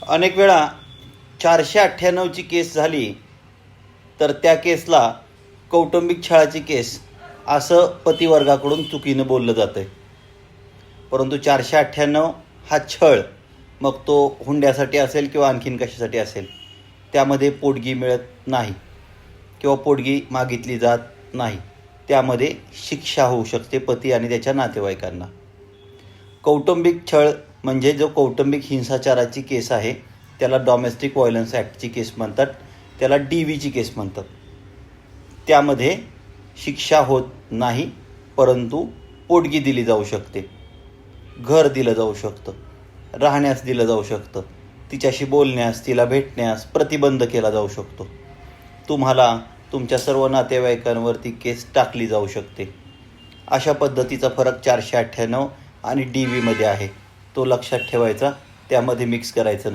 अनेक वेळा 498ची केस झाली तर त्या केसला कौटुंबिक छळाची केस असं पतिवर्गाकडून चुकीनं बोललं जातं आहे. परंतु 498 हा छळ, मग तो हुंड्यासाठी असेल किंवा आणखीन कशासाठी असेल, त्यामध्ये पोटगी मिळत नाही किंवा पोटगी मागितली जात नाही. त्यामध्ये शिक्षा होऊ शकते पती आणि त्याच्या नातेवाईकांना. कौटुंबिक छळ म्हणजे जो कौटुंबिक हिंसाचाराची केस आहे त्याला डॉमेस्टिक व्हायलन्स ॲक्टची केस म्हणतात, त्याला DVची केस म्हणतात. त्यामध्ये शिक्षा होत नाही, परंतु पोटगी दिली जाऊ शकते, घर दिलं जाऊ शकतं, राहण्यास दिलं जाऊ शकतं, तिच्याशी बोलण्यास, तिला भेटण्यास प्रतिबंध केला जाऊ शकतो. तुम्हाला तुमच्या सर्व नातेवाईकांवरती केस टाकली जाऊ शकते. अशा पद्धतीचा फरक 498 आणि DVमध्ये आहे. तो लक्षात ठेवायचा, त्यामध्ये मिक्स करायचं नाही.